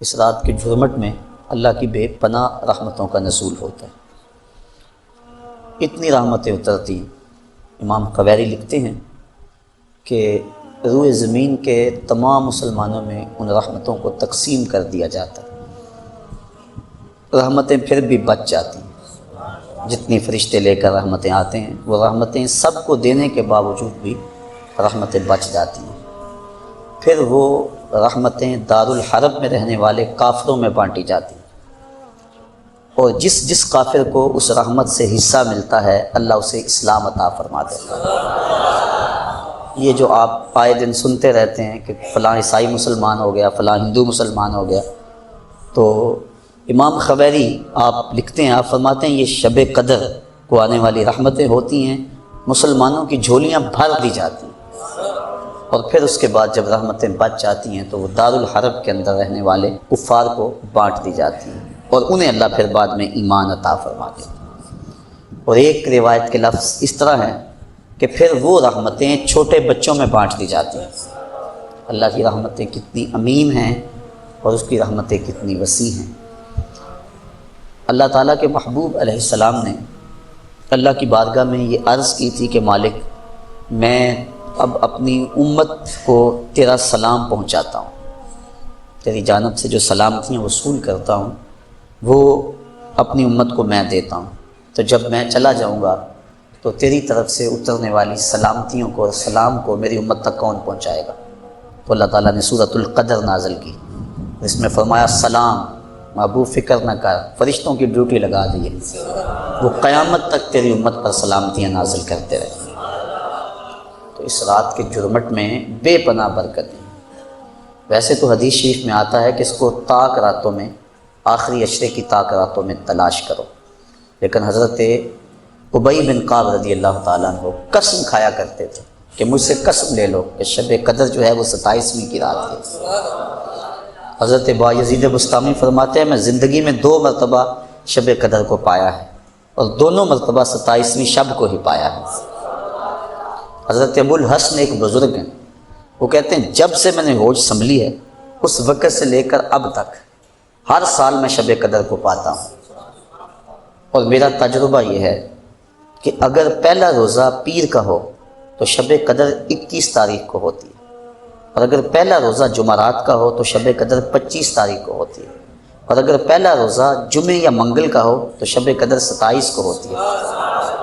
اس رات کے جھرمٹ میں اللہ کی بے پناہ رحمتوں کا نزول ہوتا ہے۔ اتنی رحمتیں اترتی، امام قویری لکھتے ہیں کہ روئے زمین کے تمام مسلمانوں میں ان رحمتوں کو تقسیم کر دیا جاتا ہے، رحمتیں پھر بھی بچ جاتی ہیں۔ جتنی فرشتے لے کر رحمتیں آتے ہیں، وہ رحمتیں سب کو دینے کے باوجود بھی رحمتیں بچ جاتی ہیں۔ پھر وہ رحمتیں دارالحرب میں رہنے والے کافروں میں بانٹی جاتی ہیں، اور جس کافر کو اس رحمت سے حصہ ملتا ہے اللہ اسے اسلام عطا فرما دیتا ہے۔ یہ جو آپ آئے دن سنتے رہتے ہیں کہ فلاں عیسائی مسلمان ہو گیا، فلاں ہندو مسلمان ہو گیا، تو امام قویری آپ لکھتے ہیں، آپ فرماتے ہیں یہ شب قدر کو آنے والی رحمتیں ہوتی ہیں، مسلمانوں کی جھولیاں بھر دی جاتی ہیں، اور پھر اس کے بعد جب رحمتیں بچ جاتی ہیں تو وہ دارالحرب کے اندر رہنے والے کفار کو بانٹ دی جاتی ہیں، اور انہیں اللہ پھر بعد میں ایمان عطا فرما دیتا ہے۔ اور ایک روایت کے لفظ اس طرح ہے کہ پھر وہ رحمتیں چھوٹے بچوں میں بانٹ دی جاتی ہیں۔ اللہ کی رحمتیں کتنی عمیم ہیں اور اس کی رحمتیں کتنی وسیع ہیں۔ اللہ تعالیٰ کے محبوب علیہ السلام نے اللہ کی بارگاہ میں یہ عرض کی تھی کہ مالک، میں اب اپنی امت کو تیرا سلام پہنچاتا ہوں، تیری جانب سے جو سلامتیاں وصول کرتا ہوں وہ اپنی امت کو میں دیتا ہوں، تو جب میں چلا جاؤں گا تو تیری طرف سے اترنے والی سلامتیوں کو اور سلام کو میری امت تک کون پہنچائے گا؟ تو اللہ تعالیٰ نے سورۃ القدر نازل کی، اس میں فرمایا سلام محبوب فکر نہ کر، فرشتوں کی ڈیوٹی لگا دی ہے، وہ قیامت تک تیری امت پر سلامتیاں نازل کرتے رہے۔ تو اس رات کے جرمٹ میں بے پناہ برکتیں۔ ویسے تو حدیث شریف میں آتا ہے کہ اس کو طاق راتوں میں، آخری عشرے کی طاق راتوں میں تلاش کرو، لیکن حضرت ابی بن کعب رضی اللہ تعالیٰ عنہ قسم کھایا کرتے تھے کہ مجھ سے قسم لے لو کہ شب قدر جو ہے وہ 27ویں کی رات ہے۔ حضرت بایزید بسطامی فرماتے ہیں میں زندگی میں 2 مرتبہ شب قدر کو پایا ہے، اور دونوں مرتبہ 27ویں شب کو ہی پایا ہے۔ حضرت ابو الحسن ایک بزرگ ہیں، وہ کہتے ہیں جب سے میں نے ہوش سنبھلی ہے اس وقت سے لے کر اب تک ہر سال میں شب قدر کو پاتا ہوں، اور میرا تجربہ یہ ہے کہ اگر پہلا روزہ پیر کا ہو تو شب قدر 21 تاریخ کو ہوتی ہے، اور اگر پہلا روزہ جمعرات کا ہو تو شب قدر 25 تاریخ کو ہوتی ہے، اور اگر پہلا روزہ جمعے یا منگل کا ہو تو شب قدر 27 کو ہوتی ہے،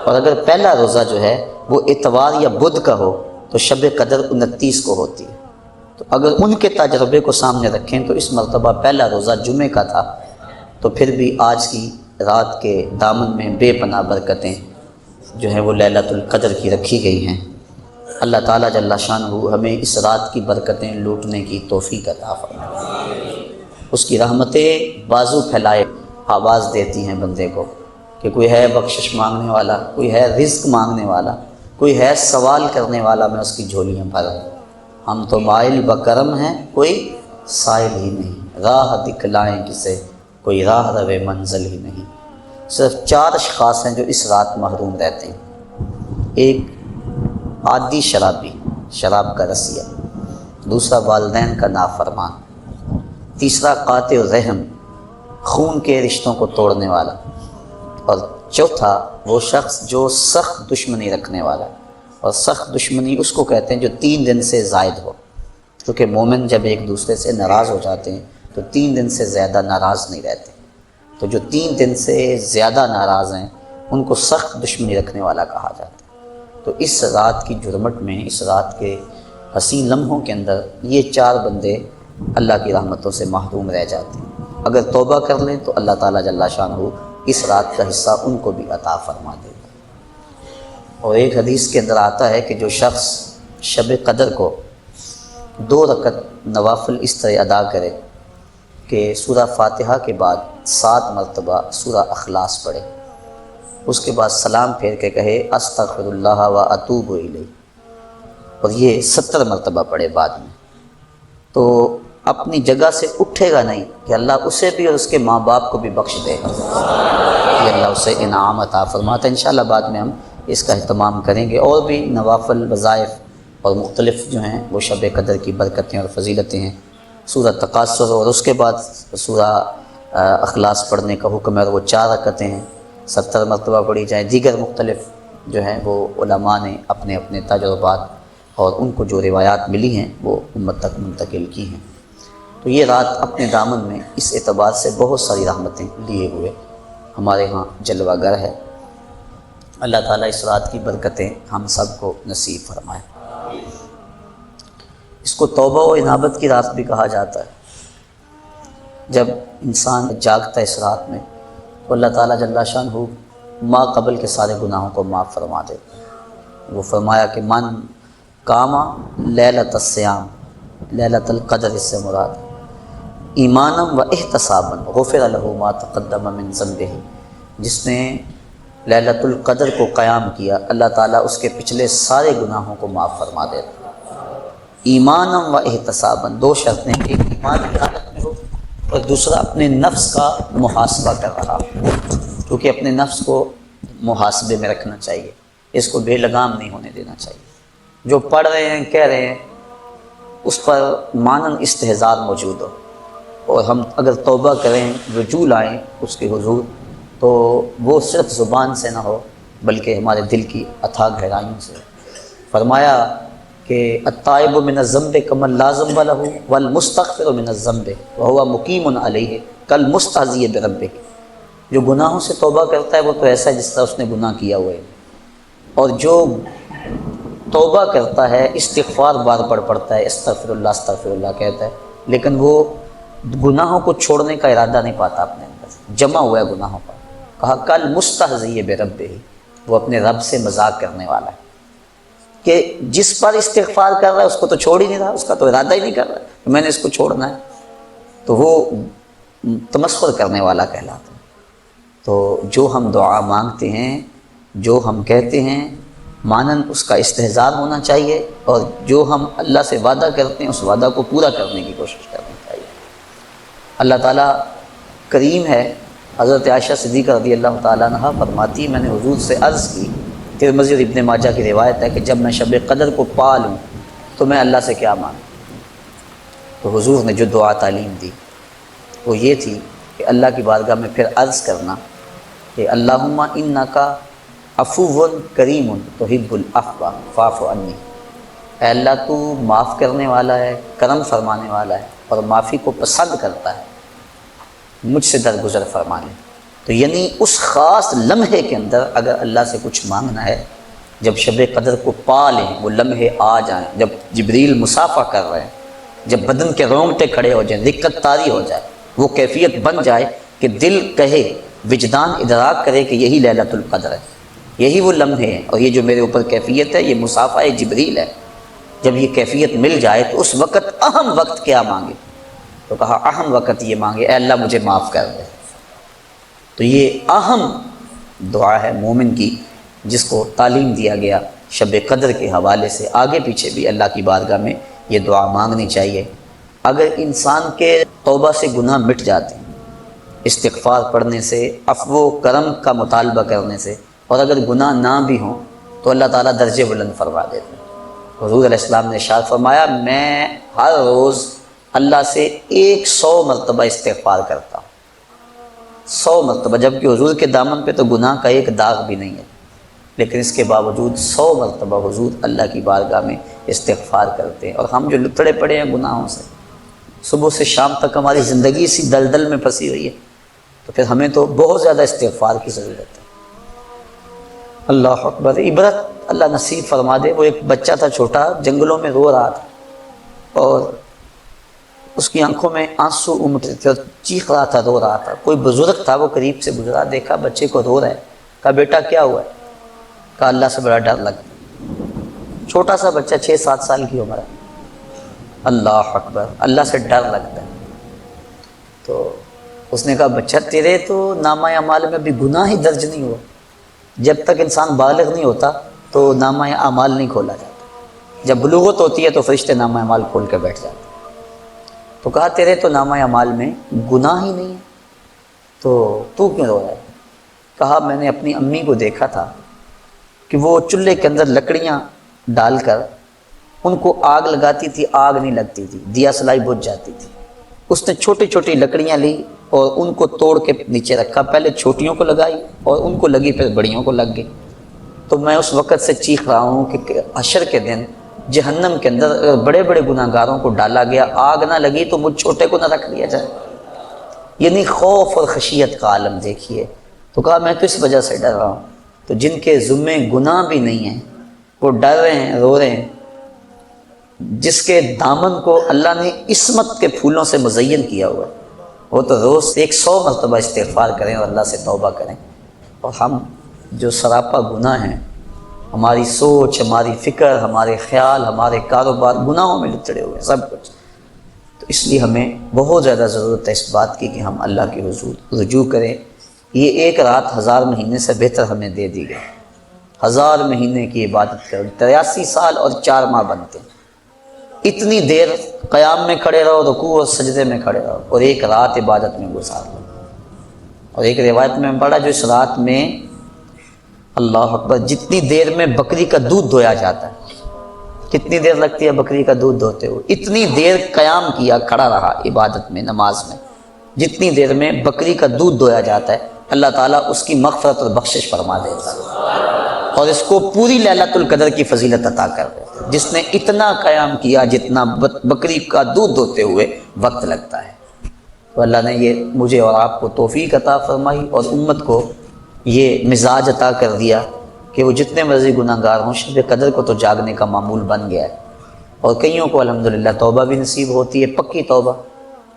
اور اگر پہلا روزہ جو ہے وہ اتوار یا بدھ کا ہو تو شب قدر 29 کو ہوتی ہے۔ تو اگر ان کے تجربے کو سامنے رکھیں تو اس مرتبہ پہلا روزہ جمعے کا تھا، تو پھر بھی آج کی رات کے دامن میں بے پناہ برکتیں جو ہیں وہ لیلۃ القدر کی رکھی گئی ہیں۔ اللہ تعالیٰ جل شانہ ہمیں اس رات کی برکتیں لوٹنے کی توفیق عطا فرمائے۔ اس کی رحمتیں بازو پھیلائے آواز دیتی ہیں بندے کو کہ کوئی ہے بخشش مانگنے والا، کوئی ہے رزق مانگنے والا، کوئی ہے سوال کرنے والا، میں اس کی جھولیاں بھروں۔ ہم تو مائل بکرم ہیں، کوئی سائل ہی نہیں، راہ دکھلائیں کسے، کوئی راہ روے منزل ہی نہیں۔ صرف 4 اشخاص ہیں جو اس رات محروم رہتے ہیں۔ ایک عادی شرابی، شراب کا رسیہ، دوسرا والدین کا نافرمان، تیسرا قاطع الرحم، خون کے رشتوں کو توڑنے والا، اور چوتھا وہ شخص جو سخت دشمنی رکھنے والا ہے۔ اور سخت دشمنی اس کو کہتے ہیں جو 3 دن سے زائد ہو، کیونکہ مومن جب ایک دوسرے سے ناراض ہو جاتے ہیں تو 3 دن سے زیادہ ناراض نہیں رہتے، تو جو 3 دن سے زیادہ ناراض ہیں ان کو سخت دشمنی رکھنے والا کہا جاتا ہے۔ تو اس رات کی جرمٹ میں، اس رات کے حسین لمحوں کے اندر یہ 4 بندے اللہ کی رحمتوں سے محروم رہ جاتے ہیں۔ اگر توبہ کر لیں تو اللہ تعالیٰ جل شانہ اس رات کا حصہ ان کو بھی عطا فرما دے گا۔ اور ایک حدیث کے اندر آتا ہے کہ جو شخص شب قدر کو 2 رکعت نوافل اس طرح ادا کرے کہ سورہ فاتحہ کے بعد 7 مرتبہ سورہ اخلاص پڑھے، اس کے بعد سلام پھیر کے کہے استغفر اللہ و اتوب الیہ، اور یہ 70 مرتبہ پڑھے بعد میں، تو اپنی جگہ سے اٹھے گا نہیں کہ اللہ اسے بھی اور اس کے ماں باپ کو بھی بخش دے گا، یہ اللہ اسے انعام عطا فرماتا ہے۔ انشاءاللہ بعد میں ہم اس کا اہتمام کریں گے، اور بھی نوافل وظائف اور مختلف جو ہیں وہ شب قدر کی برکتیں اور فضیلتیں ہیں، سورہ تکاثر اور اس کے بعد سورہ اخلاص پڑھنے کا حکم ہے، اور وہ 4 رکعتیں ہیں، 70 مرتبہ پڑھی جائیں۔ دیگر مختلف جو ہیں وہ علماء نے اپنے اپنے تجربات اور ان کو جو روایات ملی ہیں وہ امت تک منتقل کی ہیں۔ تو یہ رات اپنے دامن میں اس اعتبار سے بہت ساری رحمتیں لیے ہوئے ہمارے ہاں جلوہ گر ہے۔ اللہ تعالیٰ اس رات کی برکتیں ہم سب کو نصیب فرمائے۔ اس کو توبہ و انابت کی رات بھی کہا جاتا ہے۔ جب انسان جاگتا ہے اس رات میں تو اللہ تعالیٰ جل شانہ ما قبل کے سارے گناہوں کو معاف فرما دیتا ہے۔ وہ فرمایا کہ من قاما لیلۃ الصیام، لیلۃ القدر اس سے مراد ایمانا و احتسابا غفر لہ ما تقدم من ذنبہ، جس نے لیلۃ القدر کو قیام کیا اللہ تعالیٰ اس کے پچھلے سارے گناہوں کو معاف فرما دیتا ہے۔ ایمانا و احتسابا، 2 شرطیں، ایک ایمان کی حالت میں ہو اور دوسرا اپنے نفس کا محاسبہ کر رہا ہو، کیونکہ اپنے نفس کو محاسبے میں رکھنا چاہیے، اس کو بے لگام نہیں ہونے دینا چاہیے۔ جو پڑھ رہے ہیں کہہ رہے ہیں اس پر مانن استحضار موجود ہو، اور ہم اگر توبہ کریں، رجوع لائیں اس کے حضور، تو وہ صرف زبان سے نہ ہو بلکہ ہمارے دل کی اتھاہ گہرائیوں سے۔ فرمایا کہ التائب من الذنب کمن لا ذنب له والمستغفر من الذنب وهو مقیم علیہ کالمستہزئ بربہ، جو گناہوں سے توبہ کرتا ہے وہ تو ایسا ہے جس طرح اس نے گناہ کیا ہوا ہے، اور جو توبہ کرتا ہے استغفار بار بار پڑھتا ہے، استغفر اللہ کہتا ہے، لیکن وہ گناہوں کو چھوڑنے کا ارادہ نہیں پاتا اپنے اندر، جمع ہوا ہے گناہوں پر۔ کہا کل مستہزئ بربہ، وہ اپنے رب سے مذاق کرنے والا ہے کہ جس پر استغفار کر رہا ہے اس کو تو چھوڑ ہی نہیں رہا، اس کا تو ارادہ ہی نہیں کر رہا کہ میں نے اس کو چھوڑنا ہے، تو وہ تمسخر کرنے والا کہلاتا ہے۔ تو جو ہم دعا مانگتے ہیں، جو ہم کہتے ہیں، مانن اس کا استحضار ہونا چاہیے، اور جو ہم اللہ سے وعدہ کرتے ہیں اس وعدہ کو پورا کرنے کی کوشش کرنی چاہیے۔ اللہ تعالیٰ کریم ہے۔ حضرت عائشہ صدیقہ رضی اللہ تعالیٰ عنہ فرماتی، میں نے حضور سے عرض کی، ترمذی اور ابن ماجہ کی روایت ہے کہ جب میں شب قدر کو پا لوں تو میں اللہ سے کیا مانگوں؟ تو حضور نے جو دعا تعلیم دی وہ یہ تھی کہ اللہ کی بارگاہ میں پھر عرض کرنا کہ اللہم انکا عفو کریم تحب العفو فاعف عنی، اے اللہ تو معاف کرنے والا ہے، کرم فرمانے والا ہے اور معافی کو پسند کرتا ہے، مجھ سے درگزر فرما لے۔ تو یعنی اس خاص لمحے کے اندر اگر اللہ سے کچھ مانگنا ہے، جب شب قدر کو پا لیں، وہ لمحے آ جائیں، جب جبریل مسافہ کر رہے ہیں، جب بدن کے رونگٹے کھڑے ہو جائیں، رقت طاری ہو جائے، وہ کیفیت بن جائے کہ دل کہے، وجدان ادراک کرے کہ یہی لیلۃ القدر ہے، یہی وہ لمحے ہیں، اور یہ جو میرے اوپر کیفیت ہے یہ مسافہ جبریل ہے۔ جب یہ کیفیت مل جائے تو اس وقت اہم وقت کیا مانگے؟ تو کہا اہم وقت یہ مانگے اے اللہ مجھے معاف کر دے۔ تو یہ اہم دعا ہے مومن کی، جس کو تعلیم دیا گیا شب قدر کے حوالے سے۔ آگے پیچھے بھی اللہ کی بارگاہ میں یہ دعا مانگنی چاہیے۔ اگر انسان کے توبہ سے گناہ مٹ جاتے ہیں استغفار پڑھنے سے، عفو و کرم کا مطالبہ کرنے سے، اور اگر گناہ نہ بھی ہوں تو اللہ تعالیٰ درجے بلند فرما دیتے ہیں۔ حضور علیہ السلام نے ارشاد فرمایا، میں ہر روز اللہ سے 100 مرتبہ استغفار کرتا ہوں، 100 مرتبہ، جبکہ حضور کے دامن پہ تو گناہ کا ایک داغ بھی نہیں ہے، لیکن اس کے باوجود 100 مرتبہ حضور اللہ کی بارگاہ میں استغفار کرتے ہیں۔ اور ہم جو لتڑے پڑے ہیں گناہوں سے، صبح سے شام تک ہماری زندگی اسی دلدل میں پھنسی ہوئی ہے، تو پھر ہمیں تو بہت زیادہ استغفار کی ضرورت ہے۔ اللہ اکبر، عبرت اللہ نصیب فرما دے۔ وہ ایک بچہ تھا چھوٹا، جنگلوں میں رو رہا تھا، اور اس کی آنکھوں میں آنسو امٹ رہے تھے اور چیخ رہا تھا، رو رہا تھا۔ کوئی بزرگ تھا، وہ قریب سے گزرا، دیکھا بچے کو رو رہا ہے، کہا بیٹا کیا ہوا ہے؟ کہا اللہ سے بڑا ڈر لگتا ہے۔ چھوٹا سا بچہ 6-7 سال کی عمر ہے۔ اللہ اکبر، اللہ سے ڈر لگتا ہے۔ تو اس نے کہا بچہ تیرے تو نامہ اعمال میں ابھی گناہ ہی درج نہیں ہوا، جب تک انسان بالغ نہیں ہوتا تو نامہ اعمال نہیں کھولا جاتا، جب بلوغت ہوتی ہے تو فرشتے نامہ اعمال کھول کے بیٹھ جاتے ہیں۔ تو کہا تیرے تو نامہ اعمال میں گناہ ہی نہیں ہے، تو کیوں رو رہا ہے؟ کہا میں نے اپنی امی کو دیکھا تھا کہ وہ چولہے کے اندر لکڑیاں ڈال کر ان کو آگ لگاتی تھی، آگ نہیں لگتی تھی، دیا سلائی بجھ جاتی تھی۔ اس نے چھوٹی چھوٹی لکڑیاں لی اور ان کو توڑ کے نیچے رکھا، پہلے چھوٹیوں کو لگائی اور ان کو لگی، پھر بڑیوں کو لگ گئی۔ تو میں اس وقت سے چیخ رہا ہوں کہ حشر کے دن جہنم کے اندر اگر بڑے بڑے گناہ گاروں کو ڈالا گیا، آگ نہ لگی تو مجھ چھوٹے کو نہ رکھ لیا جائے۔ یعنی خوف اور خشیت کا عالم دیکھیے۔ تو کہا میں تو اس وجہ سے ڈر رہا ہوں۔ تو جن کے ذمے گناہ بھی نہیں ہیں وہ ڈر رہے ہیں، رو رہے ہیں، جس کے دامن کو اللہ نے عصمت کے پھولوں سے مزین کیا ہوا ہے، وہ تو روز 100 مرتبہ استغفار کریں اور اللہ سے توبہ کریں۔ اور ہم جو سراپا گناہ ہیں، ہماری سوچ، ہماری فکر، ہمارے خیال، ہمارے کاروبار گناہوں میں لتڑے ہوئے ہیں سب کچھ۔ تو اس لیے ہمیں بہت زیادہ ضرورت ہے اس بات کی کہ ہم اللہ کے حضور رجوع کریں۔ یہ ایک رات 1000 مہینے سے بہتر ہمیں دے دی گئی۔ 1000 مہینے کی عبادت کرو، 83 سال اور 4 ماہ بنتے ہیں۔ اتنی دیر قیام میں کھڑے رہو، رکوع اور سجدے میں کھڑے رہو، اور ایک رات عبادت میں گزار لو۔ اور ایک روایت میں پڑھا جو اس رات میں اللہ اکبر جتنی دیر میں بکری کا دودھ دھویا جاتا ہے، کتنی دیر لگتی ہے بکری کا دودھ دھوتے ہوئے، اتنی دیر قیام کیا، کھڑا رہا عبادت میں، نماز میں، جتنی دیر میں بکری کا دودھ دھویا جاتا ہے، اللہ تعالیٰ اس کی مغفرت اور بخشش فرما دیتا ہے اور اس کو پوری لیلۃ القدر کی فضیلت عطا کر دیتا ہے، جس نے اتنا قیام کیا جتنا بکری کا دودھ دھوتے ہوئے وقت لگتا ہے۔ تو اللہ نے یہ مجھے اور آپ کو توفیق عطا فرمائی اور امت کو یہ مزاج عطا کر دیا کہ وہ جتنے مرضی گناہ گار ہوں، شب قدر کو تو جاگنے کا معمول بن گیا ہے، اور کئیوں کو الحمدللہ توبہ بھی نصیب ہوتی ہے، پکی توبہ،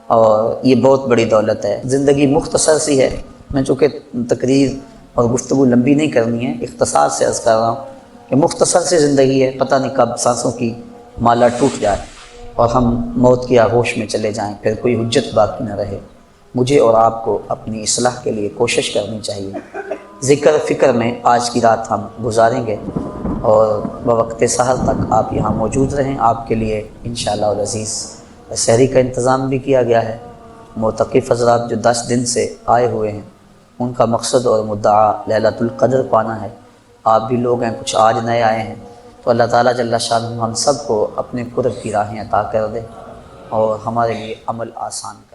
اور یہ بہت بڑی دولت ہے۔ زندگی مختصر سی ہے، میں چونکہ تقریر اور گفتگو لمبی نہیں کرنی ہے، اختصار سے عرض کر رہا ہوں کہ مختصر سی زندگی ہے، پتہ نہیں کب سانسوں کی مالا ٹوٹ جائے اور ہم موت کی آغوش میں چلے جائیں، پھر کوئی حجت باقی نہ رہے۔ مجھے اور آپ کو اپنی اصلاح کے لیے کوشش کرنی چاہیے۔ ذکر فکر میں آج کی رات ہم گزاریں گے اور بوقت سحر تک آپ یہاں موجود رہیں۔ آپ کے لیے انشاءاللہ العزیز سحری کا انتظام بھی کیا گیا ہے۔ معتکف حضرات جو 10 دن سے آئے ہوئے ہیں، ان کا مقصد اور مدعا لیلۃ القدر پانا ہے۔ آپ بھی لوگ ہیں، کچھ آج نئے آئے ہیں، تو اللہ تعالیٰ جل شانہ ہم سب کو اپنے قرب کی راہیں عطا کر دے اور ہمارے لیے عمل آسان کر